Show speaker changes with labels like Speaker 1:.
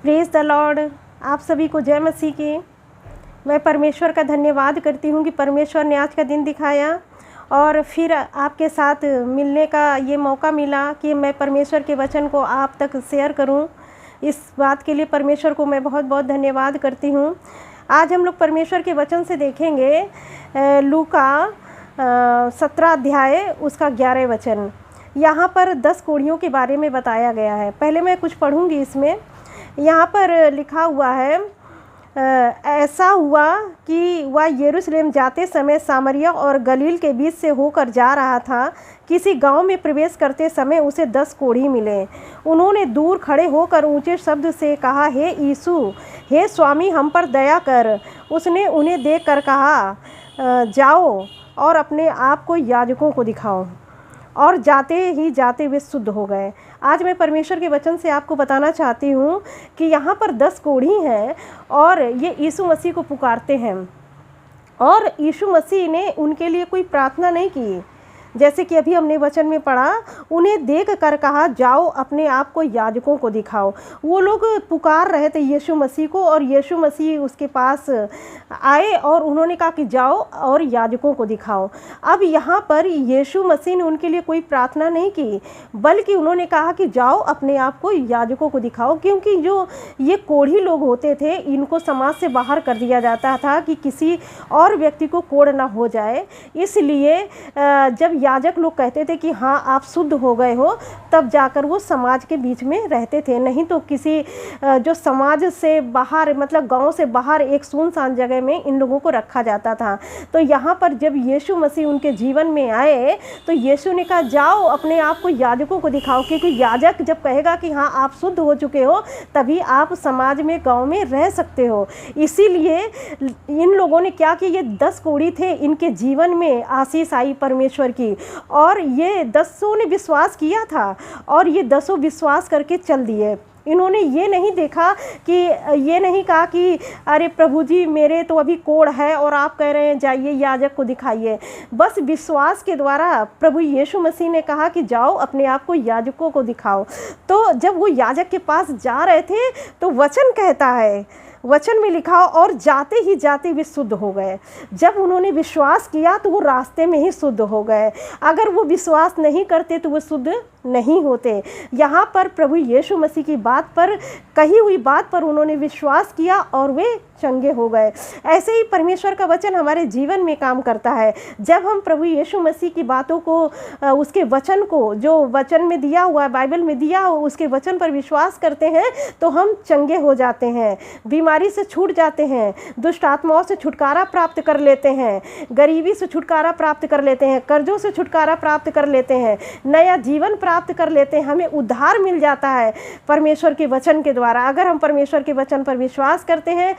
Speaker 1: Praise the Lord. आप सभी को जय मसीह की। मैं परमेश्वर का धन्यवाद करती हूँ कि परमेश्वर ने आज का दिन दिखाया और फिर आपके साथ मिलने का ये मौका मिला कि मैं परमेश्वर के वचन को आप तक शेयर करूँ। इस बात के लिए परमेश्वर को मैं बहुत बहुत धन्यवाद करती हूँ। आज हम लोग परमेश्वर के वचन से देखेंगे लूका 17 अध्याय उसका 11 वचन। यहाँ पर 10 कोढ़ियों के बारे में बताया गया है। पहले मैं कुछ पढ़ूँगी इसमें। यहाँ पर लिखा हुआ है, ऐसा हुआ कि वह यरूशलेम जाते समय सामरिया और गलील के बीच से होकर जा रहा था। किसी गांव में प्रवेश करते समय उसे 10 कोढ़ी मिले। उन्होंने दूर खड़े होकर ऊंचे शब्द से कहा, हे यीशु, हे स्वामी, हम पर दया कर। उसने उन्हें देखकर कहा, जाओ और अपने आप को याजकों को दिखाओ। और जाते ही जाते वे शुद्ध हो गए। आज मैं परमेश्वर के वचन से आपको बताना चाहती हूँ कि यहाँ पर 10 कोढ़ी हैं और ये यीशु मसीह को पुकारते हैं और यीशु मसीह ने उनके लिए कोई प्रार्थना नहीं की। जैसे कि अभी हमने वचन में पढ़ा, उन्हें देख कर कहा, जाओ अपने आप को याजकों को दिखाओ। वो लोग पुकार रहे थे यीशु मसीह को और यीशु मसीह उसके पास आए और उन्होंने कहा कि जाओ और याजकों को दिखाओ। अब यहाँ पर यीशु मसीह ने उनके लिए कोई प्रार्थना नहीं की, बल्कि उन्होंने कहा कि जाओ अपने आप को याजकों को दिखाओ। क्योंकि जो ये कोढ़ी लोग होते थे, इनको समाज से बाहर कर दिया जाता था कि किसी और व्यक्ति को कोढ़ ना हो जाए। इसलिए जब याजक लोग कहते थे कि हाँ आप शुद्ध हो गए हो, तब जाकर वो समाज के बीच में रहते थे। नहीं तो किसी जो समाज से बाहर, मतलब गांव से बाहर एक सुनसान जगह में इन लोगों को रखा जाता था। तो यहाँ पर जब यीशु मसीह उनके जीवन में आए तो यीशु ने कहा, जाओ अपने आप को याजकों को दिखाओ। क्योंकि याजक जब कहेगा कि हाँ आप शुद्ध हो चुके हो, तभी आप समाज में, गाँव में रह सकते हो। इसीलिए इन लोगों ने क्या किया, ये 10 कोढ़ी थे, इनके जीवन में आशीष आई परमेश्वर की और ये 10 ने विश्वास किया था और ये 10 विश्वास करके चल दिए। इन्होंने ये नहीं देखा कि, ये नहीं कहा कि अरे प्रभु जी मेरे तो अभी कोढ़ है और आप कह रहे हैं जाइए याजक को दिखाइए। बस विश्वास के द्वारा प्रभु यीशु मसीह ने कहा कि जाओ अपने आप को याजकों को दिखाओ। तो जब वो याजक के पास जा रहे थे तो वचन कहता है, वचन में लिखा, और जाते ही जाते वे शुद्ध हो गए। जब उन्होंने विश्वास किया तो वो रास्ते में ही शुद्ध हो गए। अगर वो विश्वास नहीं करते तो वो शुद्ध नहीं होते। यहाँ पर प्रभु यीशु मसीह की बात पर, कही हुई बात पर उन्होंने विश्वास किया और वे चंगे हो गए। ऐसे ही परमेश्वर का वचन हमारे जीवन में काम करता है। जब हम प्रभु यीशु मसीह की बातों को, उसके वचन को, जो वचन में दिया हुआ है, बाइबल में दिया हुआ, उसके वचन पर विश्वास करते हैं तो हम चंगे हो जाते हैं, बीमारी से छूट जाते हैं, दुष्ट आत्माओं से छुटकारा प्राप्त कर लेते हैं, गरीबी से छुटकारा प्राप्त कर लेते हैं, कर्जों से छुटकारा प्राप्त कर लेते हैं, नया जीवन प्राप्त कर लेते हैं। हमें उद्धार मिल जाता है परमेश्वर के वचन के द्वारा। अगर हम परमेश्वर के वचन पर विश्वास करते हैं